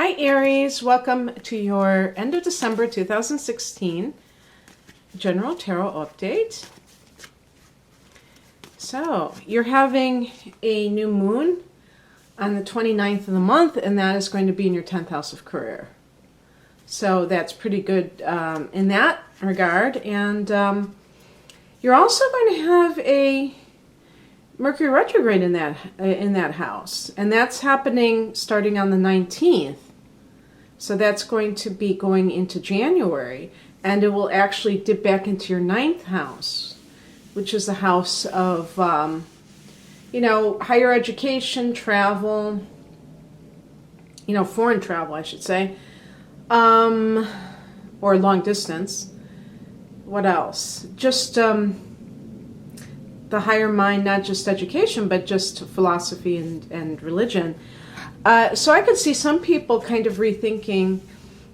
Hi Aries, welcome to your end of December 2016 General Tarot Update. So, you're having a new moon on the 29th of the month, and that is going to be in your 10th house of career. So that's pretty good in that regard. And you're also going to have a Mercury retrograde in that house, and that's happening starting on the 19th. So that's going to be going into January, and it will actually dip back into your 9th house, which is the house of, higher education, travel, foreign travel, I should say, or long distance. What else? Just the higher mind, not just education, but just philosophy and religion. So I could see some people kind of rethinking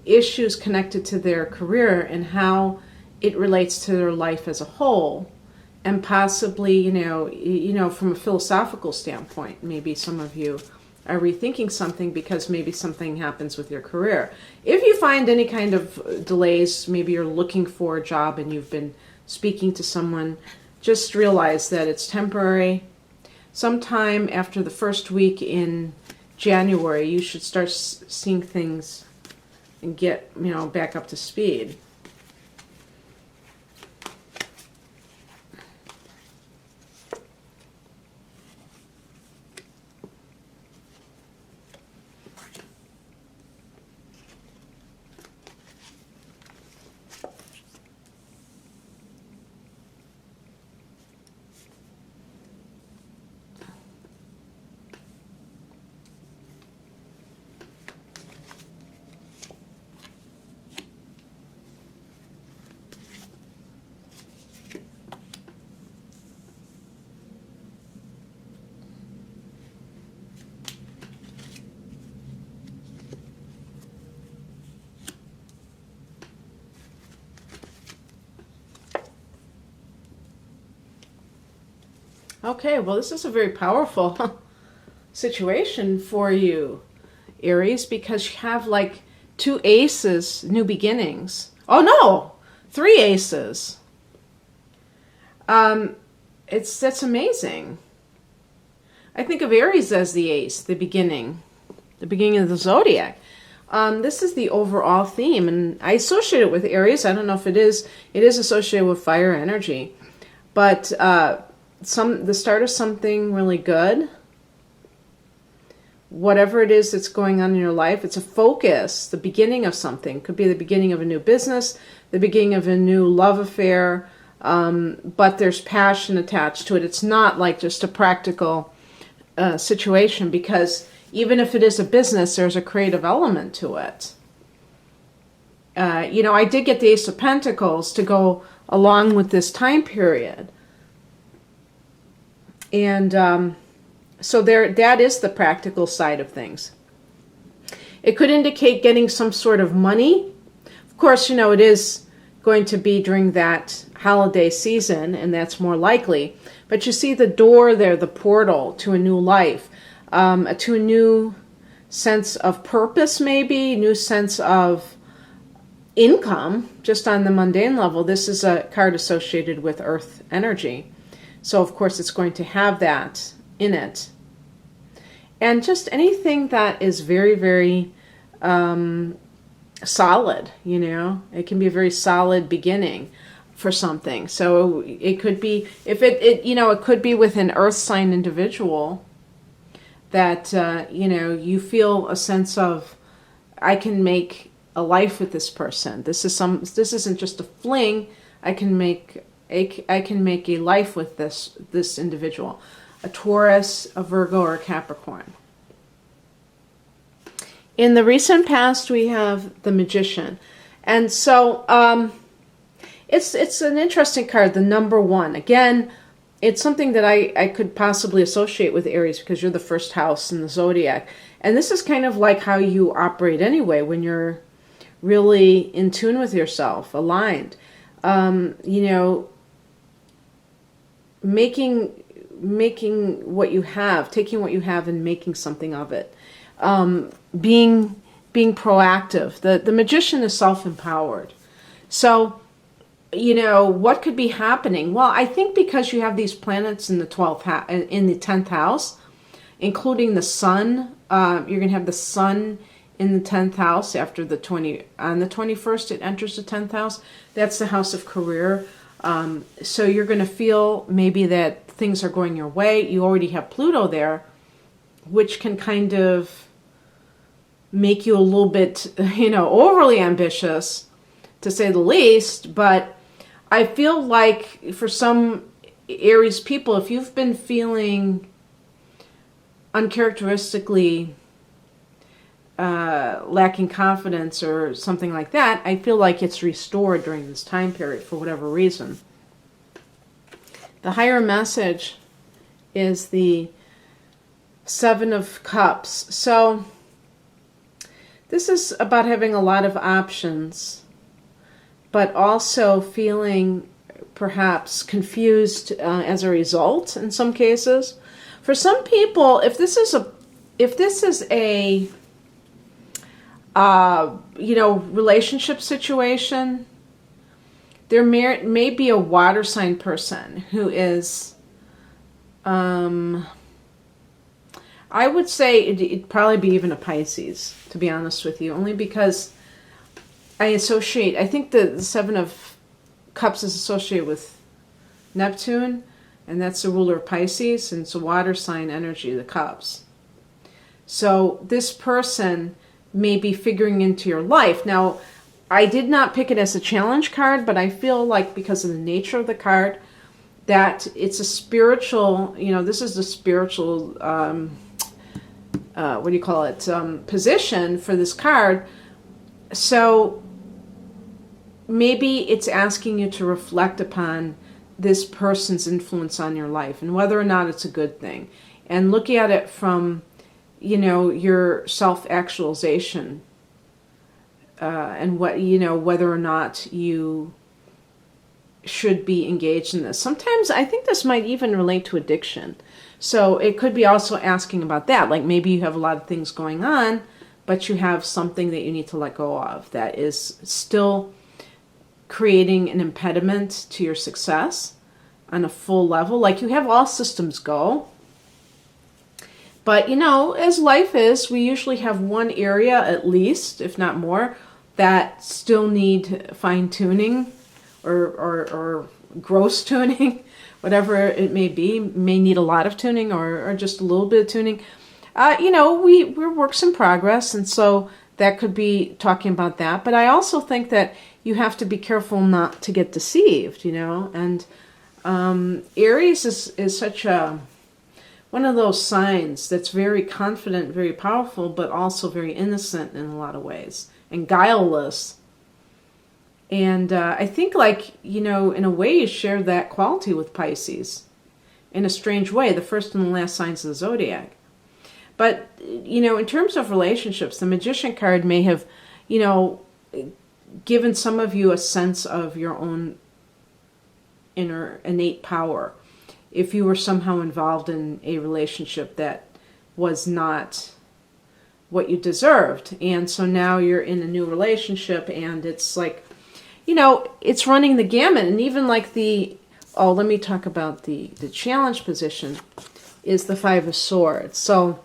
issues connected to their career and how it relates to their life as a whole, and possibly, from a philosophical standpoint, maybe some of you are rethinking something because maybe something happens with your career. If you find any kind of delays, maybe you're looking for a job and you've been speaking to someone, just realize that it's temporary. Sometime after the first week in January, you should start seeing things and get, back up to speed. Okay, well, this is a very powerful situation for you, Aries, because you have like 2 aces, new beginnings. Oh no, 3 aces. That's amazing. I think of Aries as the ace, the beginning of the zodiac. This is the overall theme, and I associate it with Aries. I don't know if it is. It is associated with fire energy, but the start of something really good. Whatever it is that's going on in your life, it's a focus, the beginning of something. Could be the beginning of a new business, the beginning of a new love affair, but there's passion attached to it. It's not like just a practical situation, because even if it is a business, there's a creative element to it. I did get the Ace of Pentacles to go along with this time period. And so that is the practical side of things. It could indicate getting some sort of money. Of course, it is going to be during that holiday season, and that's more likely. But you see the door there, the portal to a new life, to a new sense of purpose, maybe, new sense of income, just on the mundane level. This is a card associated with earth energy. So, of course, it's going to have that in it. And just anything that is very, very solid, It can be a very solid beginning for something. So it could be, it could be with an earth sign individual that, you feel a sense of, I can make a life with this person. This isn't just a fling. I can make a life with this individual, a Taurus, a Virgo, or a Capricorn. In the recent past, we have the Magician, and so it's an interesting card. The number 1, again, it's something that I could possibly associate with Aries, because you're the first house in the zodiac, and this is kind of like how you operate anyway when you're really in tune with yourself, aligned. Making what you have, taking what you have and making something of it. Being being proactive. The magician is self-empowered. So, what could be happening? Well, I think because you have these planets in the 10th house, including the sun, you're going to have the sun in the 10th house on the 21st, it enters the 10th house. That's the house of career. So you're going to feel maybe that things are going your way. You already have Pluto there, which can kind of make you a little bit, overly ambitious, to say the least. But I feel like for some Aries people, if you've been feeling uncharacteristically lacking confidence or something like that, I feel like it's restored during this time period for whatever reason. The higher message is the Seven of Cups. So this is about having a lot of options, but also feeling perhaps confused as a result in some cases. For some people, if this is a relationship situation, there may be a water sign person who is, I would say it'd probably be even a Pisces, to be honest with you, only because I think the Seven of Cups is associated with Neptune, and that's the ruler of Pisces, and it's a water sign energy, the cups. So this person may be figuring into your life. Now, I did not pick it as a challenge card, but I feel like because of the nature of the card, that it's a spiritual, this is the spiritual, position for this card. So maybe it's asking you to reflect upon this person's influence on your life and whether or not it's a good thing. And look at it from, your self-actualization and whether or not you should be engaged in this. Sometimes I think this might even relate to addiction. So it could be also asking about that. Like maybe you have a lot of things going on, but you have something that you need to let go of that is still creating an impediment to your success on a full level. Like you have all systems go. But, as life is, we usually have one area at least, if not more, that still need fine-tuning or gross tuning, whatever it may be. May need a lot of tuning or just a little bit of tuning. We're works in progress, and so that could be talking about that. But I also think that you have to be careful not to get deceived, and Aries is such one of those signs that's very confident, very powerful, but also very innocent in a lot of ways and guileless. And I think in a way you share that quality with Pisces in a strange way, the first and the last signs of the zodiac. But, in terms of relationships, the Magician card may have, given some of you a sense of your own inner innate power. If you were somehow involved in a relationship that was not what you deserved. And so now you're in a new relationship and it's like, it's running the gamut. And even like let me talk about the challenge position is the Five of Swords. So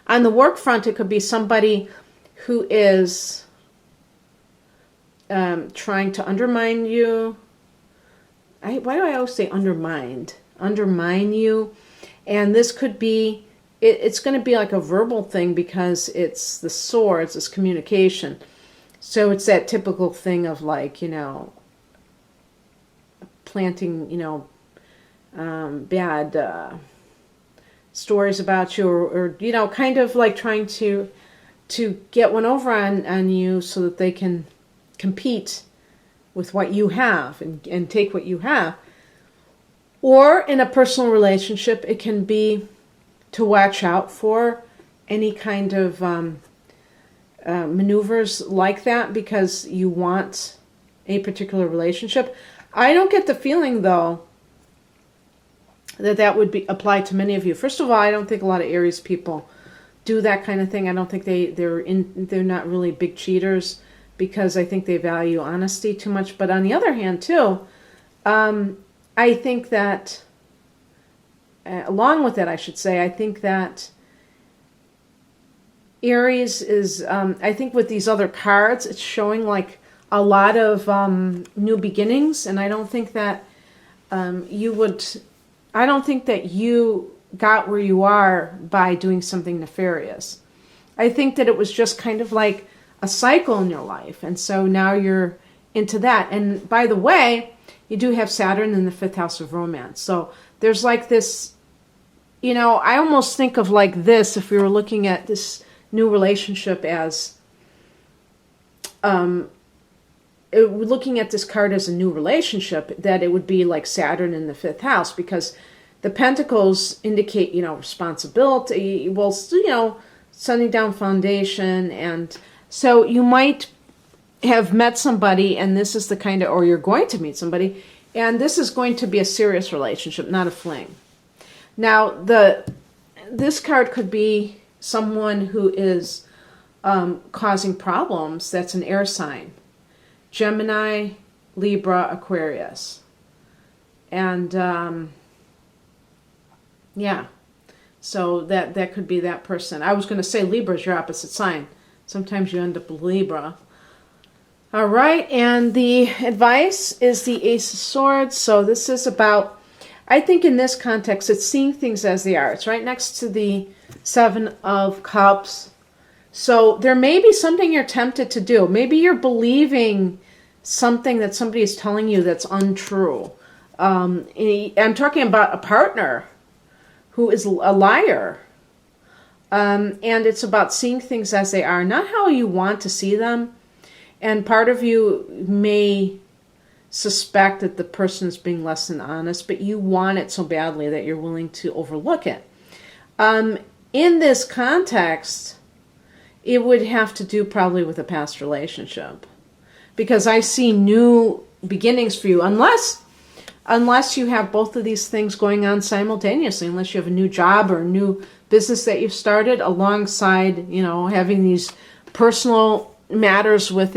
on the work front, it could be somebody who is trying to undermine you. Why do I always say undermined? Undermine you. And this could be, it's going to be like a verbal thing because it's the swords, it's communication. So it's that typical thing of planting, bad stories about you or kind of like trying to get one over on you so that they can compete with what you have and take what you have. Or in a personal relationship, it can be to watch out for any kind of maneuvers like that because you want a particular relationship. I don't get the feeling, though, that would be applied to many of you. First of all, I don't think a lot of Aries people do that kind of thing. I don't think they're not really big cheaters, because I think they value honesty too much. But on the other hand, too, I think that, along with it, I should say, I think that Aries is, I think with these other cards, it's showing like a lot of new beginnings, and I don't think that I don't think that you got where you are by doing something nefarious. I think that it was just kind of like a cycle in your life, and so now you're into that. And by the way, you do have Saturn in the 5th house of romance, so there's like this, I almost think of like this, if we were looking at this new relationship as looking at this card as a new relationship, that it would be like Saturn in the 5th house, because the Pentacles indicate, responsibility, well, setting down foundation. And so you might have met somebody, and this is the kind of, or you're going to meet somebody, and this is going to be a serious relationship, not a fling. Now, this card could be someone who is causing problems. That's an air sign. Gemini, Libra, Aquarius. And yeah, so that could be that person. I was going to say Libra is your opposite sign. Sometimes you end up with Libra. All right, and the advice is the Ace of Swords. So this is about, I think in this context, it's seeing things as they are. It's right next to the 7 of Cups. So there may be something you're tempted to do. Maybe you're believing something that somebody is telling you that's untrue. I'm talking about a partner who is a liar. And it's about seeing things as they are, not how you want to see them. And part of you may suspect that the person is being less than honest, but you want it so badly that you're willing to overlook it. In this context, it would have to do probably with a past relationship, because I see new beginnings for you, unless you have both of these things going on simultaneously, unless you have a new job or a new business that you've started alongside, having these personal matters with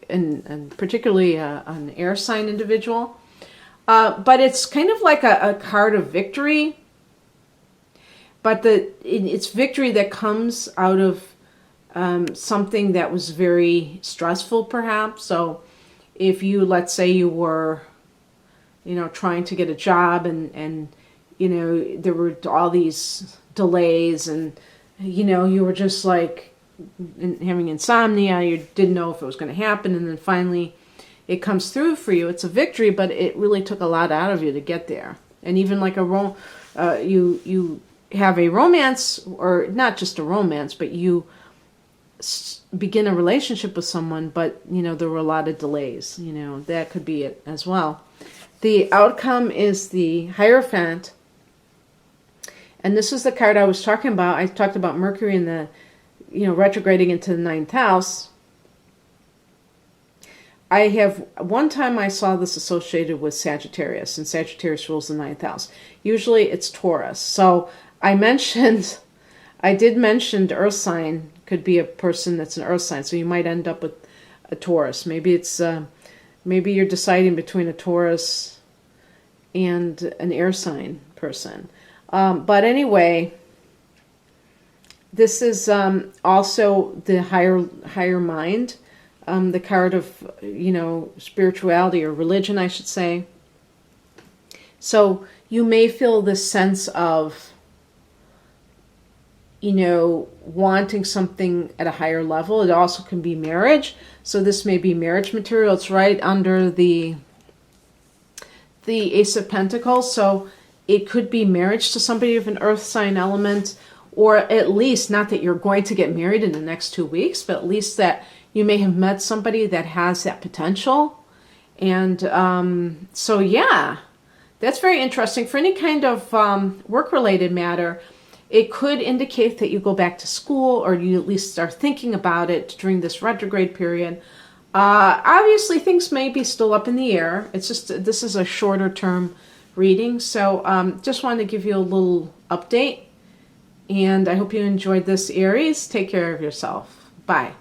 and particularly an air sign individual. But it's kind of like a card of victory, but it's victory that comes out of something that was very stressful, perhaps. So if you, let's say you were, trying to get a job and there were all these delays, and, you were just like having insomnia, you didn't know if it was going to happen, and then finally it comes through for you. It's a victory, but it really took a lot out of you to get there. And even like you have a romance, or not just a romance, but you begin a relationship with someone, but there were a lot of delays. That could be it as well. The outcome is the Hierophant, and this is the card I was talking about. I talked about Mercury in the retrograding into the 9th house. One time I saw this associated with Sagittarius, and Sagittarius rules the 9th house. Usually it's Taurus. So I did mention Earth sign could be a person that's an Earth sign, so you might end up with a Taurus. Maybe you're deciding between a Taurus and an air sign person. But anyway, this is also the higher mind, the card of spirituality or religion, I should say. So you may feel this sense of wanting something at a higher level. It also can be marriage. So this may be marriage material. It's right under the Ace of Pentacles. So it could be marriage to somebody of an earth sign element, or at least, not that you're going to get married in the next 2 weeks, but at least that you may have met somebody that has that potential. And so yeah, that's very interesting. For any kind of work-related matter, it could indicate that you go back to school, or you at least start thinking about it during this retrograde period. Obviously, things may be still up in the air. It's just, this is a shorter term reading. So just wanted to give you a little update. And I hope you enjoyed this, Aries. Take care of yourself. Bye.